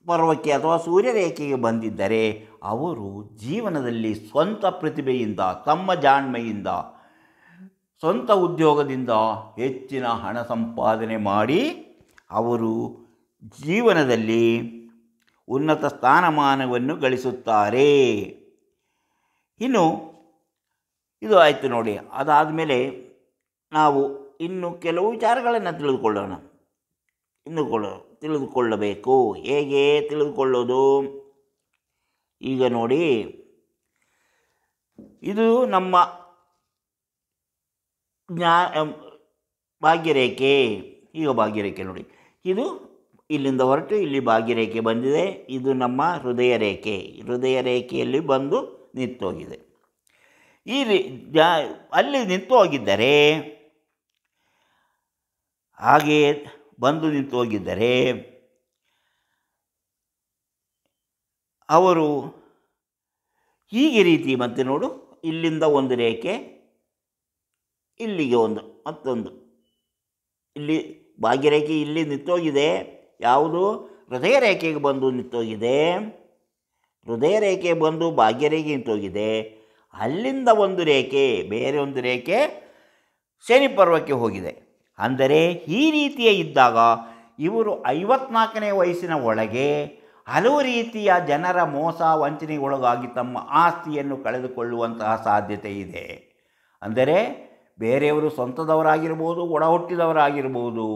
ಪರ್ವಕ್ಕೆ ಅಥವಾ ಸೂರ್ಯರೇಖೆಗೆ ಬಂದಿದ್ದರೆ ಅವರು ಜೀವನದಲ್ಲಿ ಸ್ವಂತ ಪ್ರತಿಭೆಯಿಂದ, ತಮ್ಮ ಜಾಣ್ಮೆಯಿಂದ, ಸ್ವಂತ ಉದ್ಯೋಗದಿಂದ ಹೆಚ್ಚಿನ ಹಣ ಸಂಪಾದನೆ ಮಾಡಿ ಅವರು ಜೀವನದಲ್ಲಿ ಉನ್ನತ ಸ್ಥಾನಮಾನವನ್ನು ಗಳಿಸುತ್ತಾರೆ. ಇನ್ನು ಇದು ಆಯಿತು ನೋಡಿ. ಅದಾದಮೇಲೆ ನಾವು ಇನ್ನು ಕೆಲವು ವಿಚಾರಗಳನ್ನು ತಿಳಿದುಕೊಳ್ಳಬೇಕು. ಹೇಗೆ ತಿಳಿದುಕೊಳ್ಳೋದು? ಈಗ ನೋಡಿ, ಇದು ನಮ್ಮ ಭಾಗ್ಯರೇಖೆ. ಈಗ ಭಾಗ್ಯರೇಖೆ ನೋಡಿ, ಇದು ಇಲ್ಲಿಂದ ಹೊರಟು ಇಲ್ಲಿ ಭಾಗ್ಯರೇಖೆ ಬಂದಿದೆ. ಇದು ನಮ್ಮ ಹೃದಯ ರೇಖೆ. ಹೃದಯ ರೇಖೆಯಲ್ಲಿ ಬಂದು ನಿಂತೋಗಿದೆ. ಅಲ್ಲಿ ನಿಂತು ಹೋಗಿದ್ದರೆ, ಹಾಗೆಯೇ ಬಂದು ನಿಂತು ಹೋಗಿದ್ದರೆ ಅವರು ಹೀಗೆ ರೀತಿ ಮತ್ತೆ ನೋಡು, ಇಲ್ಲಿಂದ ಒಂದು ರೇಖೆ, ಇಲ್ಲಿಗೆ ಒಂದು ಮತ್ತೊಂದು, ಇಲ್ಲಿ ಭಾಗ್ಯರೇಖೆ ಇಲ್ಲಿ ನಿಂತೋಗಿದೆ. ಯಾವುದು? ಹೃದಯ ರೇಖೆಗೆ ಬಂದು ನಿಂತೋಗಿದೆ. ಹೃದಯ ರೇಖೆ ಬಂದು ಭಾಗ್ಯರೇಖೆ ನಿಂತೋಗಿದೆ. ಅಲ್ಲಿಂದ ಒಂದು ರೇಖೆ, ಬೇರೆ ಒಂದು ರೇಖೆ ಶನಿ ಪರ್ವಕ್ಕೆ ಹೋಗಿದೆ. ಅಂದರೆ ಈ ರೀತಿಯ ಇದ್ದಾಗ ಇವರು 54ನೇ ವಯಸ್ಸಿನ ಒಳಗೆ ಹಲವು ರೀತಿಯ ಜನರ ಮೋಸ ವಂಚನೆಗೊಳಗಾಗಿ ತಮ್ಮ ಆಸ್ತಿಯನ್ನು ಕಳೆದುಕೊಳ್ಳುವಂತಹ ಸಾಧ್ಯತೆ ಇದೆ. ಅಂದರೆ ಬೇರೆಯವರು ಸ್ವಂತದವರಾಗಿರ್ಬೋದು, ಒಡ ಹುಟ್ಟಿದವರಾಗಿರ್ಬೋದು,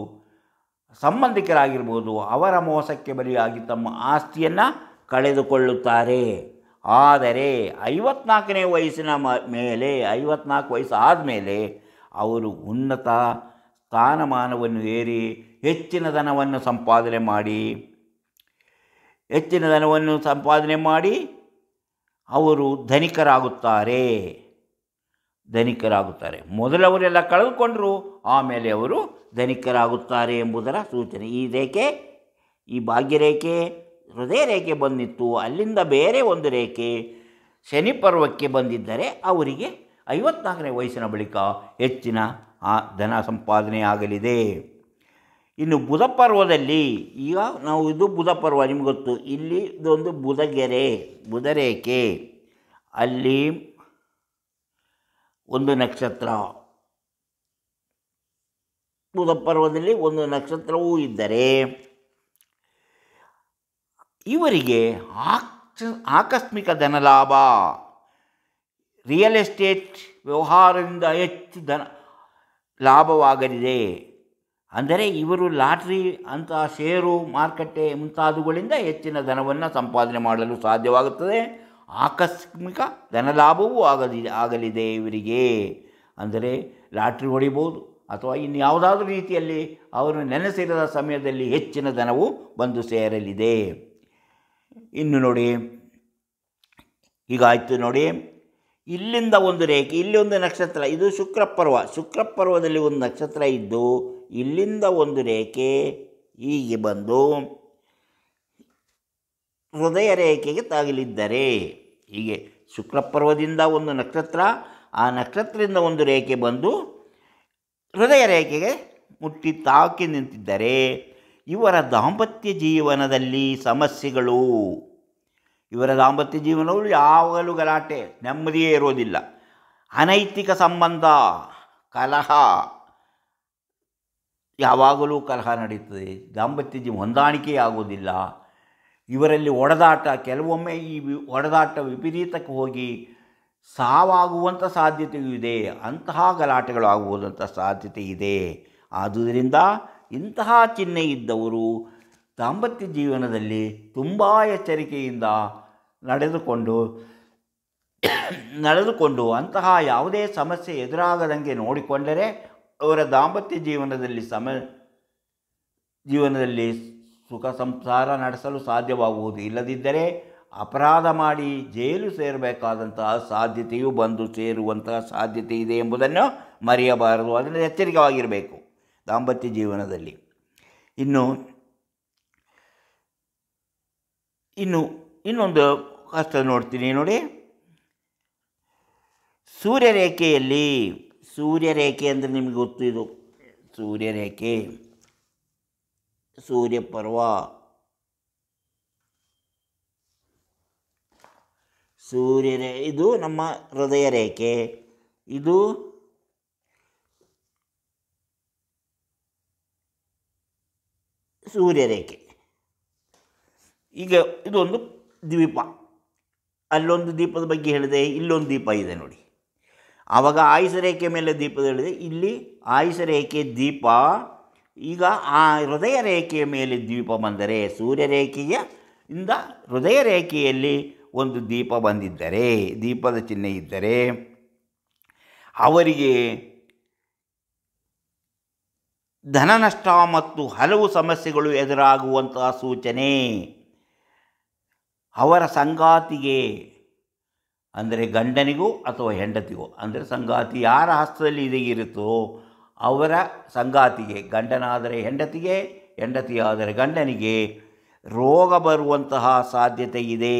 ಸಂಬಂಧಿಕರಾಗಿರ್ಬೋದು, ಅವರ ಮೋಸಕ್ಕೆ ಬಲಿಯಾಗಿ ತಮ್ಮ ಆಸ್ತಿಯನ್ನು ಕಳೆದುಕೊಳ್ಳುತ್ತಾರೆ. ಆದರೆ 54ನೇ ವಯಸ್ಸಿನ ಮೇಲೆ, 54 ವಯಸ್ಸು ಆದಮೇಲೆ ಅವರು ಉನ್ನತ ಸ್ಥಾನಮಾನವನ್ನು ಏರಿ ಹೆಚ್ಚಿನ ಧನವನ್ನು ಸಂಪಾದನೆ ಮಾಡಿ ಅವರು ಧನಿಕರಾಗುತ್ತಾರೆ. ಮೊದಲವರೆಲ್ಲ ಕಳೆದುಕೊಂಡರು, ಆಮೇಲೆ ಅವರು ಧನಿಕರಾಗುತ್ತಾರೆ ಎಂಬುದರ ಸೂಚನೆ. ಈ ರೇಖೆ, ಈ ಭಾಗ್ಯರೇಖೆ ಹೃದಯ ರೇಖೆ ಬಂದಿತ್ತು. ಅಲ್ಲಿಂದ ಬೇರೆ ಒಂದು ರೇಖೆ ಶನಿ ಪರ್ವಕ್ಕೆ ಬಂದಿದ್ದರೆ ಅವರಿಗೆ 54ನೇ ವಯಸ್ಸಿನ ಬಳಿಕ ಹೆಚ್ಚಿನ ಧನ ಸಂಪಾದನೆ ಆಗಲಿದೆ. ಇನ್ನು ಬುಧ ಪರ್ವದಲ್ಲಿ, ಈಗ ನಾವು ಇದು ಬುಧ ಪರ್ವ ನಿಮ್ಗೆ ಗೊತ್ತು. ಇಲ್ಲಿ ಇದೊಂದು ಬುಧರೇಖೆ, ಅಲ್ಲಿ ಒಂದು ನಕ್ಷತ್ರ, ಬುಧ ಪರ್ವದಲ್ಲಿ ಒಂದು ನಕ್ಷತ್ರವೂ ಇದ್ದರೆ ಇವರಿಗೆ ಆಕಸ್ಮಿಕ ಧನಲಾಭ, ರಿಯಲ್ ಎಸ್ಟೇಟ್ ವ್ಯವಹಾರದಿಂದ ಹೆಚ್ಚು ಧನ ಲಾಭವಾಗಲಿದೆ. ಅಂದರೆ ಇವರು ಲಾಟ್ರಿ ಅಂತಹ ಷೇರು ಮಾರುಕಟ್ಟೆ ಮುಂತಾದವುಗಳಿಂದ ಹೆಚ್ಚಿನ ಧನವನ್ನು ಸಂಪಾದನೆ ಮಾಡಲು ಸಾಧ್ಯವಾಗುತ್ತದೆ. ಆಕಸ್ಮಿಕ ಧನಲಾಭವೂ ಆಗಲಿದೆ ಇವರಿಗೆ. ಅಂದರೆ ಲಾಟ್ರಿ ಹೊಡಿಬೋದು ಅಥವಾ ಇನ್ನು ಯಾವುದಾದ್ರೂ ರೀತಿಯಲ್ಲಿ ಅವರು ನೆನೆಸಿರದ ಸಮಯದಲ್ಲಿ ಹೆಚ್ಚಿನ ಧನವು ಬಂದು ಸೇರಲಿದೆ. ಇನ್ನು ನೋಡಿ, ಹೀಗಾಯಿತು ನೋಡಿ. ಇಲ್ಲಿಂದ ಒಂದು ರೇಖೆ, ಇಲ್ಲಿ ಒಂದು ನಕ್ಷತ್ರ, ಇದು ಶುಕ್ರ ಪರ್ವದಲ್ಲಿ ಒಂದು ನಕ್ಷತ್ರ ಇದ್ದು ಇಲ್ಲಿಂದ ಒಂದು ರೇಖೆ ಹೀಗೆ ಬಂದು ಹೃದಯ ರೇಖೆಗೆ ತಗಲಿದ್ದರೆ, ಹೀಗೆ ಶುಕ್ರ ಪರ್ವದಿಂದ ಒಂದು ನಕ್ಷತ್ರ, ಆ ನಕ್ಷತ್ರದಿಂದ ಒಂದು ರೇಖೆ ಬಂದು ಹೃದಯ ರೇಖೆಗೆ ಮುಟ್ಟಿ ತಾಕಿ ನಿಂತಿದ್ದರೆ ಇವರ ದಾಂಪತ್ಯ ಜೀವನದಲ್ಲಿ ಸಮಸ್ಯೆಗಳು, ಇವರ ದಾಂಪತ್ಯ ಜೀವನವು ಯಾವಾಗಲೂ ಗಲಾಟೆ, ನೆಮ್ಮದಿಯೇ ಇರೋದಿಲ್ಲ. ಅನೈತಿಕ ಸಂಬಂಧ, ಕಲಹ, ಯಾವಾಗಲೂ ಕಲಹ ನಡೀತದೆ. ದಾಂಪತ್ಯ ಜೀವನ ಹೊಂದಾಣಿಕೆ ಆಗೋದಿಲ್ಲ. ಇವರಲ್ಲಿ ಒಡೆದಾಟ, ಕೆಲವೊಮ್ಮೆ ಈ ಒಡೆದಾಟ ವಿಪರೀತಕ್ಕೆ ಹೋಗಿ ಸಾವಾಗುವಂಥ ಸಾಧ್ಯತೆಯೂ ಇದೆ. ಅಂತಹ ಗಲಾಟೆಗಳು ಆಗುವುದಂಥ ಸಾಧ್ಯತೆ ಇದೆ. ಆದುದರಿಂದ ಇಂತಹ ಚಿಹ್ನೆ ಇದ್ದವರು ದಾಂಪತ್ಯ ಜೀವನದಲ್ಲಿ ತುಂಬ ಎಚ್ಚರಿಕೆಯಿಂದ ನಡೆದುಕೊಂಡು ಅಂತಹ ಯಾವುದೇ ಸಮಸ್ಯೆ ಎದುರಾಗದಂಗೆ ನೋಡಿಕೊಂಡರೆ ಅವರ ದಾಂಪತ್ಯ ಜೀವನದಲ್ಲಿ ಸುಖ ಸಂಸಾರ ನಡೆಸಲು ಸಾಧ್ಯವಾಗುವುದು. ಇಲ್ಲದಿದ್ದರೆ ಅಪರಾಧ ಮಾಡಿ ಜೈಲು ಸೇರಬೇಕಾದಂತಹ ಸಾಧ್ಯತೆಯೂ ಬಂದು ಸೇರುವಂತಹ ಸಾಧ್ಯತೆ ಇದೆ ಎಂಬುದನ್ನು ಮರೆಯಬಾರದು. ಅದರಿಂದ ಎಚ್ಚರಿಕೆವಾಗಿರಬೇಕು ದಾಂಪತ್ಯ ಜೀವನದಲ್ಲಿ. ಇನ್ನೊಂದು ಕಷ್ಟ ನೋಡ್ತೀನಿ ನೋಡಿ. ಸೂರ್ಯರೇಖೆ ಅಂದರೆ ನಿಮಗೆ ಗೊತ್ತು, ಇದು ಸೂರ್ಯರೇಖೆ, ಸೂರ್ಯಪರ್ವ, ಇದು ನಮ್ಮ ಹೃದಯ ರೇಖೆ, ಇದು ಸೂರ್ಯರೇಖೆ. ಈಗ ಇದೊಂದು ದ್ವೀಪ, ಅಲ್ಲೊಂದು ದೀಪದ ಬಗ್ಗೆ ಹೇಳಿದೆ, ಇಲ್ಲೊಂದು ದೀಪ ಇದೆ ನೋಡಿ. ಆವಾಗ ಆಯುಷ ರೇಖೆ ಮೇಲೆ ದೀಪದ ಹೇಳಿದೆ, ಇಲ್ಲಿ ಆಯುಷ ರೇಖೆ ದೀಪ. ಈಗ ಆ ಹೃದಯ ರೇಖೆಯ ಮೇಲೆ ದೀಪ ಬಂದರೆ, ಸೂರ್ಯರೇಖೆಯ ಇಂದ ಹೃದಯ ರೇಖೆಯಲ್ಲಿ ಒಂದು ದೀಪ ಬಂದಿದ್ದರೆ, ದೀಪದ ಚಿಹ್ನೆ ಇದ್ದರೆ ಅವರಿಗೆ ಧನನಷ್ಟ ಮತ್ತು ಹಲವು ಸಮಸ್ಯೆಗಳು ಎದುರಾಗುವಂತಹ ಸೂಚನೆ. ಅವರ ಸಂಗಾತಿಗೆ, ಅಂದರೆ ಗಂಡನಿಗೂ ಅಥವಾ ಹೆಂಡತಿಗೂ, ಅಂದರೆ ಸಂಗಾತಿ ಯಾರ ಹಸ್ತದಲ್ಲಿ ಇರುತ್ತೋ ಅವರ ಸಂಗಾತಿಗೆ, ಗಂಡನಾದರೆ ಹೆಂಡತಿಗೆ, ಹೆಂಡತಿಯಾದರೆ ಗಂಡನಿಗೆ ರೋಗ ಬರುವಂತಹ ಸಾಧ್ಯತೆ ಇದೆ.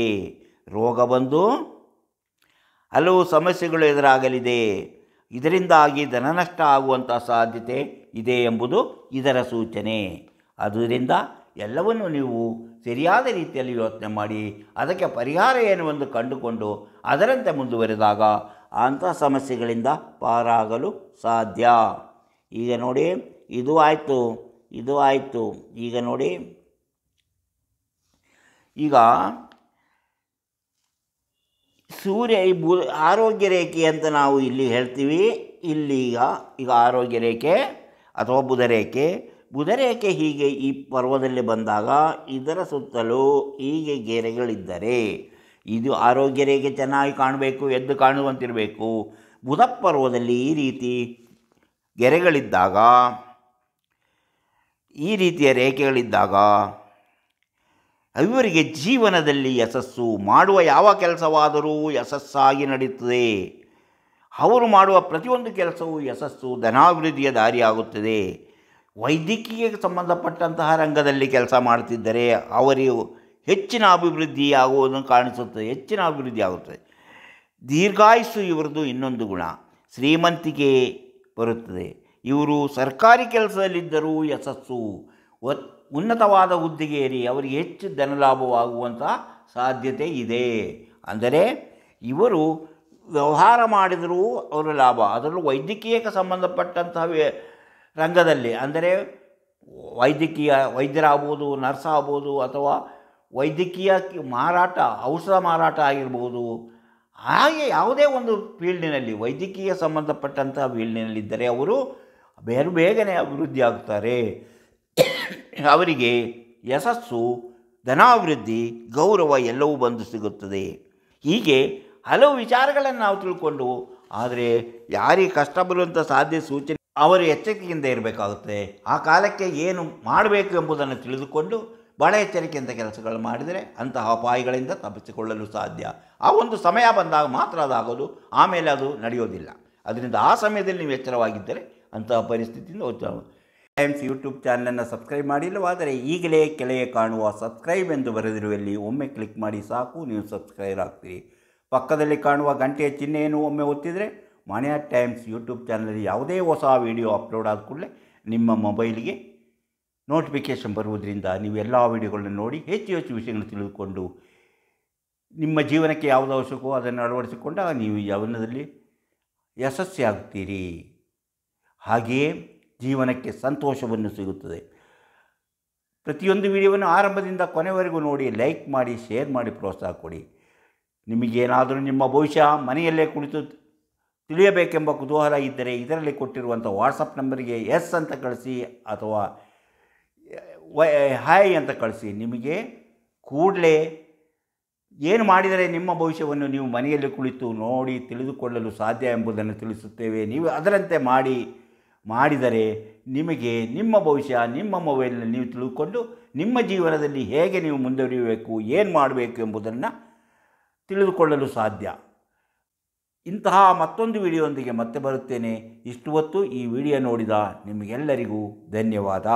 ರೋಗ ಬಂದು ಹಲವು ಸಮಸ್ಯೆಗಳು ಎದುರಾಗಲಿದೆ. ಇದರಿಂದಾಗಿ ಧನನಷ್ಟ ಆಗುವಂಥ ಸಾಧ್ಯತೆ ಇದೆ ಎಂಬುದು ಇದರ ಸೂಚನೆ. ಆದ್ದರಿಂದ ಎಲ್ಲವನ್ನು ನೀವು ಸರಿಯಾದ ರೀತಿಯಲ್ಲಿ ಯೋಚನೆ ಮಾಡಿ ಅದಕ್ಕೆ ಪರಿಹಾರ ಏನೆಂದು ಕಂಡುಕೊಂಡು ಅದರಂತೆ ಮುಂದುವರೆದಾಗ ಅಂಥ ಸಮಸ್ಯೆಗಳಿಂದ ಪಾರಾಗಲು ಸಾಧ್ಯ. ಈಗ ನೋಡಿ, ಇದು ಆಯಿತು, ಇದು ಆಯಿತು. ಈಗ ನೋಡಿ, ಈಗ ಸೂರ್ಯ ಆರೋಗ್ಯ ರೇಖೆ ಅಂತ ನಾವು ಇಲ್ಲಿ ಹೇಳ್ತೀವಿ. ಇಲ್ಲಿ ಈಗ ಆರೋಗ್ಯ ರೇಖೆ ಅಥವಾ ಬುಧರೇಖೆ ಹೀಗೆ ಈ ಪರ್ವದಲ್ಲಿ ಬಂದಾಗ ಇದರ ಸುತ್ತಲೂ ಹೀಗೆ ಗೆರೆಗಳಿದ್ದರೆ ಇದು ಆರೋಗ್ಯ ರೇಖೆ ಚೆನ್ನಾಗಿ ಕಾಣಬೇಕು, ಎದ್ದು ಕಾಣುವಂತಿರಬೇಕು. ಬುಧ ಪರ್ವದಲ್ಲಿ ಈ ರೀತಿ ಗೆರೆಗಳಿದ್ದಾಗ, ಈ ರೀತಿಯ ರೇಖೆಗಳಿದ್ದಾಗ ಇವರಿಗೆ ಜೀವನದಲ್ಲಿ ಯಶಸ್ಸು, ಮಾಡುವ ಯಾವ ಕೆಲಸವಾದರೂ ಯಶಸ್ಸಾಗಿ ನಡೆಯುತ್ತದೆ. ಅವರು ಮಾಡುವ ಪ್ರತಿಯೊಂದು ಕೆಲಸವೂ ಯಶಸ್ಸು, ಧನಾಭಿವೃದ್ಧಿಯ ದಾರಿಯಾಗುತ್ತದೆ. ವೈದ್ಯಕೀಯಕ್ಕೆ ಸಂಬಂಧಪಟ್ಟಂತಹ ರಂಗದಲ್ಲಿ ಕೆಲಸ ಮಾಡುತ್ತಿದ್ದರೆ ಅವರಿಗೆ ಹೆಚ್ಚಿನ ಅಭಿವೃದ್ಧಿ ಆಗುವುದನ್ನು ಕಾಣಿಸುತ್ತದೆ, ಹೆಚ್ಚಿನ ಅಭಿವೃದ್ಧಿ ಆಗುತ್ತದೆ. ದೀರ್ಘಾಯುಸ್ಸು ಇವರದು ಇನ್ನೊಂದು ಗುಣ, ಶ್ರೀಮಂತಿಕೆ ಬರುತ್ತದೆ. ಇವರು ಸರ್ಕಾರಿ ಕೆಲಸದಲ್ಲಿದ್ದರೂ ಯಶಸ್ಸು, ಉನ್ನತವಾದ ಹುದ್ದೆಗೆ ಏರಿ ಅವರಿಗೆ ಹೆಚ್ಚು ಧನಲಾಭವಾಗುವಂಥ ಸಾಧ್ಯತೆ ಇದೆ. ಅಂದರೆ ಇವರು ವ್ಯವಹಾರ ಮಾಡಿದರೂ ಅವರ ಲಾಭ. ಅದರಲ್ಲೂ ವೈದ್ಯಕೀಯಕ್ಕೆ ಸಂಬಂಧಪಟ್ಟಂತಹ ರಂಗದಲ್ಲಿ, ಅಂದರೆ ವೈದ್ಯರಾಗ್ಬೋದು, ನರ್ಸ್ ಆಗ್ಬೋದು, ಅಥವಾ ವೈದ್ಯಕೀಯ ಮಾರಾಟ, ಔಷಧ ಮಾರಾಟ ಆಗಿರ್ಬೋದು. ಹಾಗೆ ಯಾವುದೇ ಒಂದು ಫೀಲ್ಡಿನಲ್ಲಿ, ವೈದ್ಯಕೀಯ ಸಂಬಂಧಪಟ್ಟಂತಹ ಫೀಲ್ಡಿನಲ್ಲಿದ್ದರೆ ಅವರು ಬೇಗನೆ ಅಭಿವೃದ್ಧಿ ಆಗ್ತಾರೆ. ಅವರಿಗೆ ಯಶಸ್ಸು, ಧನಾಭಿವೃದ್ಧಿ, ಗೌರವ ಎಲ್ಲವೂ ಬಂದು ಸಿಗುತ್ತದೆ. ಹೀಗೆ ಹಲವು ವಿಚಾರಗಳನ್ನು ನಾವು ತಿಳ್ಕೊಂಡು, ಆದರೆ ಯಾರಿಗೆ ಕಷ್ಟ ಬರುವಂಥ ಸಾಧ್ಯ ಸೂಚನೆ ಅವರು ಎಚ್ಚರಿಕೆಯಿಂದ ಇರಬೇಕಾಗುತ್ತೆ. ಆ ಕಾಲಕ್ಕೆ ಏನು ಮಾಡಬೇಕು ಎಂಬುದನ್ನು ತಿಳಿದುಕೊಂಡು ಭಾಳ ಎಚ್ಚರಿಕೆಯಿಂದ ಕೆಲಸಗಳು ಮಾಡಿದರೆ ಅಂತಹ ಅಪಾಯಗಳಿಂದ ತಪ್ಪಿಸಿಕೊಳ್ಳಲು ಸಾಧ್ಯ. ಆ ಒಂದು ಸಮಯ ಬಂದಾಗ ಮಾತ್ರ ಅದಾಗೋದು, ಆಮೇಲೆ ಅದು ನಡೆಯೋದಿಲ್ಲ. ಅದರಿಂದ ಆ ಸಮಯದಲ್ಲಿ ನೀವು ಎಚ್ಚರವಾಗಿದ್ದರೆ ಅಂತಹ ಪರಿಸ್ಥಿತಿಯಿಂದ ಟೈಮ್ಸ್ ಯೂಟ್ಯೂಬ್ ಚಾನಲನ್ನು ಸಬ್ಸ್ಕ್ರೈಬ್ ಮಾಡಿಲ್ಲವಾದರೆ ಈಗಲೇ ಕೆಳಗೆ ಕಾಣುವ ಸಬ್ಸ್ಕ್ರೈಬ್ ಎಂದು ಬರೆದಿರುವಲ್ಲಿ ಒಮ್ಮೆ ಕ್ಲಿಕ್ ಮಾಡಿ ಸಾಕು, ನೀವು ಸಬ್ಸ್ಕ್ರೈಬ್ ಆಗ್ತೀರಿ. ಪಕ್ಕದಲ್ಲಿ ಕಾಣುವ ಗಂಟೆಯ ಚಿಹ್ನೆಯನ್ನು ಒಮ್ಮೆ ಒತ್ತಿದರೆ ಮಾನ್ಯ ಟೈಮ್ಸ್ ಯೂಟ್ಯೂಬ್ ಚಾನಲಲ್ಲಿ ಯಾವುದೇ ಹೊಸ ವಿಡಿಯೋ ಅಪ್ಲೋಡ್ ಆದ ಕೂಡಲೇ ನಿಮ್ಮ ಮೊಬೈಲಿಗೆ ನೋಟಿಫಿಕೇಷನ್ ಬರುವುದರಿಂದ ನೀವು ಎಲ್ಲ ವಿಡಿಯೋಗಳನ್ನು ನೋಡಿ ಹೆಚ್ಚು ವಿಷಯಗಳನ್ನು ತಿಳಿದುಕೊಂಡು ನಿಮ್ಮ ಜೀವನಕ್ಕೆ ಯಾವುದು ಅವಶ್ಯಕವೋ ಅದನ್ನು ಅಳವಡಿಸಿಕೊಂಡಾಗ ನೀವು ಜೀವನದಲ್ಲಿ ಯಶಸ್ವಿಯಾಗುತ್ತೀರಿ. ಹಾಗೆಯೇ ಜೀವನಕ್ಕೆ ಸಂತೋಷವನ್ನು ಸಿಗುತ್ತದೆ. ಪ್ರತಿಯೊಂದು ವಿಡಿಯೋವನ್ನು ಆರಂಭದಿಂದ ಕೊನೆವರೆಗೂ ನೋಡಿ, ಲೈಕ್ ಮಾಡಿ, ಶೇರ್ ಮಾಡಿ, ಪ್ರೋತ್ಸಾಹ ಕೊಡಿ. ನಿಮಗೇನಾದರೂ ನಿಮ್ಮ ಭವಿಷ್ಯ ಮನೆಯಲ್ಲೇ ಕುಳಿತು ತಿಳಿಯಬೇಕೆಂಬ ಕುತೂಹಲ ಇದ್ದರೆ ಇದರಲ್ಲಿ ಕೊಟ್ಟಿರುವಂಥ ವಾಟ್ಸಪ್ ನಂಬರಿಗೆ ಎಸ್ ಅಂತ ಕಳಿಸಿ ಅಥವಾ ಹಾಯ್ ಅಂತ ಕಳಿಸಿ. ನಿಮಗೆ ಕೂಡಲೇ ಏನು ಮಾಡಿದರೆ ನಿಮ್ಮ ಭವಿಷ್ಯವನ್ನು ನೀವು ಮನೆಯಲ್ಲಿ ಕುಳಿತು ನೋಡಿ ತಿಳಿದುಕೊಳ್ಳಲು ಸಾಧ್ಯ ಎಂಬುದನ್ನು ತಿಳಿಸುತ್ತೇವೆ. ನೀವು ಅದರಂತೆ ಮಾಡಿದರೆ ನಿಮಗೆ ನಿಮ್ಮ ಭವಿಷ್ಯ ನಿಮ್ಮ ಮೊಬೈಲ್ನಲ್ಲಿ ನೀವು ತಿಳಿದುಕೊಂಡು ನಿಮ್ಮ ಜೀವನದಲ್ಲಿ ಹೇಗೆ ನೀವು ಮುಂದುವರಿಯಬೇಕು, ಏನು ಮಾಡಬೇಕು ಎಂಬುದನ್ನು ತಿಳಿದುಕೊಳ್ಳಲು ಸಾಧ್ಯ. ಇಂತಹ ಮತ್ತೊಂದು ವಿಡಿಯೋದೊಂದಿಗೆ ಮತ್ತೆ ಬರುತ್ತೇನೆ. ಇಷ್ಟು ಹೊತ್ತು ಈ ವಿಡಿಯೋ ನೋಡಿದ ನಿಮಗೆಲ್ಲರಿಗೂ ಧನ್ಯವಾದ.